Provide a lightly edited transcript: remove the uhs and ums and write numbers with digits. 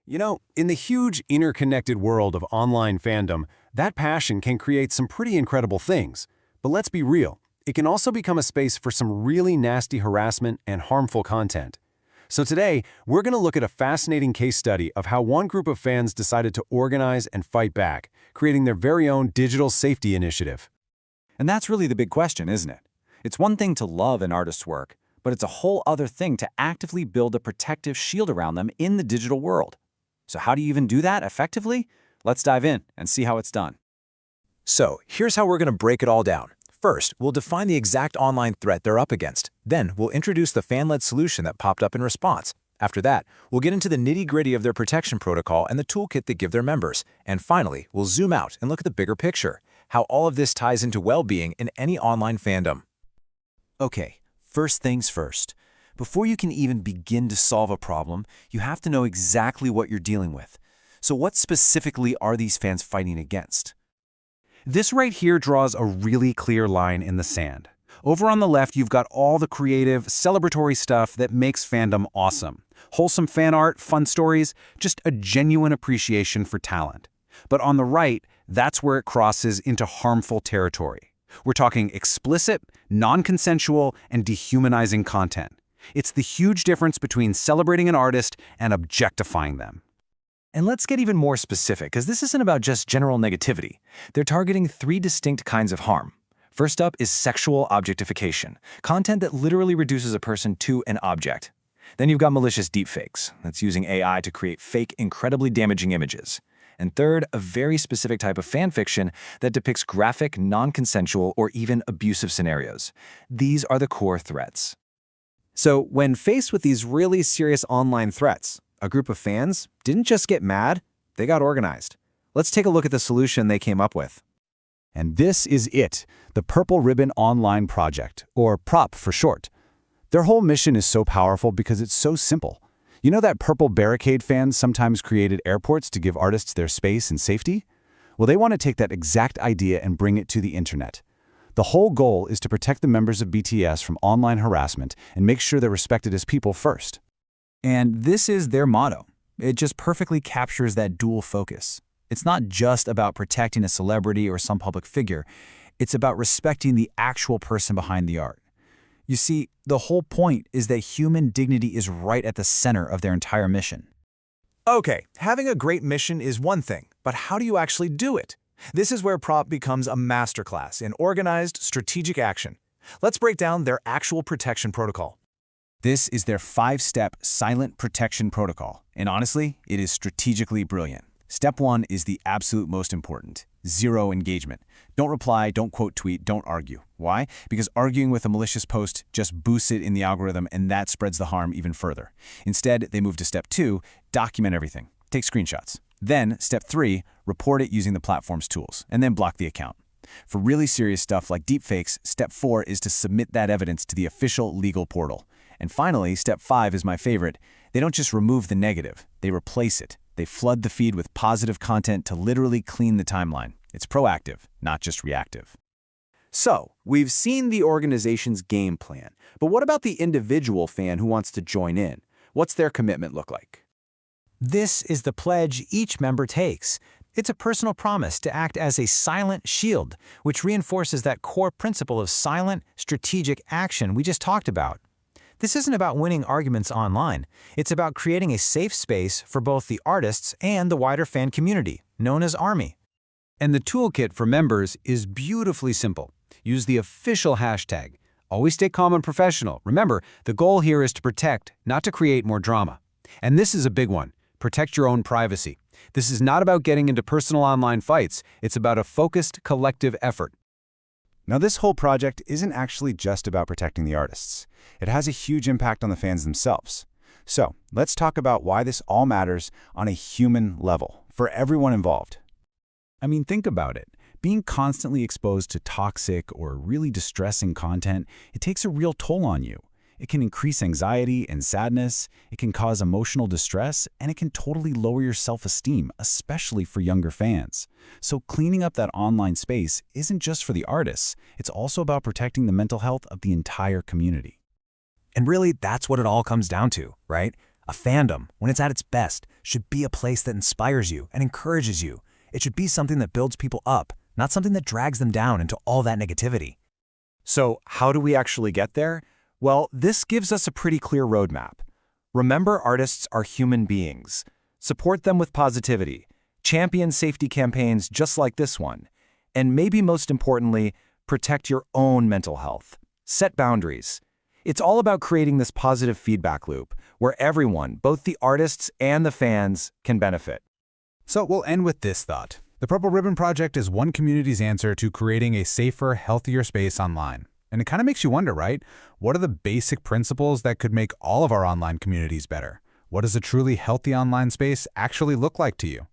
In the huge interconnected world of online fandom, that passion can create some pretty incredible things. But let's be real, it can also become a space for some really nasty harassment and harmful content. So today, we're going to look at a fascinating case study of how one group of fans decided to organize and fight back, creating their very own digital safety initiative. And that's really the big question, isn't it? It's one thing to love an artist's work, but it's a whole other thing to actively build a protective shield around them in the digital world. So how do you even do that effectively? Let's dive in and see how it's done. So, here's how we're going to break it all down. First, we'll define the exact online threat they're up against. Then, we'll introduce the fan-led solution that popped up in response. After that, we'll get into the nitty-gritty of their protection protocol and the toolkit they give their members. And finally, we'll zoom out and look at the bigger picture, how all of this ties into well-being in any online fandom. Okay, first things first. Before you can even begin to solve a problem, you have to know exactly what you're dealing with. So what specifically are these fans fighting against? This right here draws a really clear line in the sand. Over on the left, you've got all the creative, celebratory stuff that makes fandom awesome. Wholesome fan art, fun stories, just a genuine appreciation for talent. But on the right, that's where it crosses into harmful territory. We're talking explicit, non-consensual, and dehumanizing content. It's the huge difference between celebrating an artist and objectifying them. And let's get even more specific, because this isn't about just general negativity. They're targeting 3 distinct kinds of harm. First up is sexual objectification, content that literally reduces a person to an object. Then you've got malicious deepfakes, that's using AI to create fake, incredibly damaging images. And third, a very specific type of fan fiction that depicts graphic, non-consensual, or even abusive scenarios. These are the core threats. So when faced with these really serious online threats, a group of fans didn't just get mad, they got organized. Let's take a look at the solution they came up with. And this is it, the Purple Ribbon Online Project, or PROP for short. Their whole mission is so powerful because it's so simple. You know that purple barricade fans sometimes created airports to give artists their space and safety? Well, they want to take that exact idea and bring it to the internet. The whole goal is to protect the members of BTS from online harassment and make sure they're respected as people first. And this is their motto. It just perfectly captures that dual focus. It's not just about protecting a celebrity or some public figure. It's about respecting the actual person behind the art. You see, the whole point is that human dignity is right at the center of their entire mission. Okay, having a great mission is one thing, but how do you actually do it? This is where PROP becomes a masterclass in organized, strategic action. Let's break down their actual protection protocol. This is their 5-step silent protection protocol, and honestly, it is strategically brilliant. Step 1 is the absolute most important: zero engagement. Don't reply, don't quote tweet, don't argue. Why? Because arguing with a malicious post just boosts it in the algorithm, and that spreads the harm even further. Instead, they move to step 2, document everything. Take screenshots. Then, step 3, report it using the platform's tools, and then block the account. For really serious stuff like deepfakes, step 4 is to submit that evidence to the official legal portal. And finally, step 5 is my favorite. They don't just remove the negative, they replace it. They flood the feed with positive content to literally clean the timeline. It's proactive, not just reactive. So, we've seen the organization's game plan, but what about the individual fan who wants to join in? What's their commitment look like? This is the pledge each member takes. It's a personal promise to act as a silent shield, which reinforces that core principle of silent, strategic action we just talked about. This isn't about winning arguments online. It's about creating a safe space for both the artists and the wider fan community, known as ARMY. And the toolkit for members is beautifully simple. Use the official hashtag. Always stay calm and professional. Remember, the goal here is to protect, not to create more drama. And this is a big one. Protect your own privacy. This is not about getting into personal online fights. It's about a focused, collective effort. Now, this whole project isn't actually just about protecting the artists. It has a huge impact on the fans themselves. So, let's talk about why this all matters on a human level, for everyone involved. I mean, think about it. Being constantly exposed to toxic or really distressing content, it takes a real toll on you. It can increase anxiety and sadness, it can cause emotional distress, and it can totally lower your self-esteem, especially for younger fans. So cleaning up that online space isn't just for the artists, it's also about protecting the mental health of the entire community. And really, that's what it all comes down to, right? A fandom, when it's at its best, should be a place that inspires you and encourages you. It should be something that builds people up, not something that drags them down into all that negativity. So how do we actually get there? Well, this gives us a pretty clear roadmap. Remember, artists are human beings. Support them with positivity. Champion safety campaigns just like this one. And maybe most importantly, protect your own mental health. Set boundaries. It's all about creating this positive feedback loop where everyone, both the artists and the fans, can benefit. So we'll end with this thought. The Purple Ribbon Project is one community's answer to creating a safer, healthier space online. And it kind of makes you wonder, right? What are the basic principles that could make all of our online communities better? What does a truly healthy online space actually look like to you?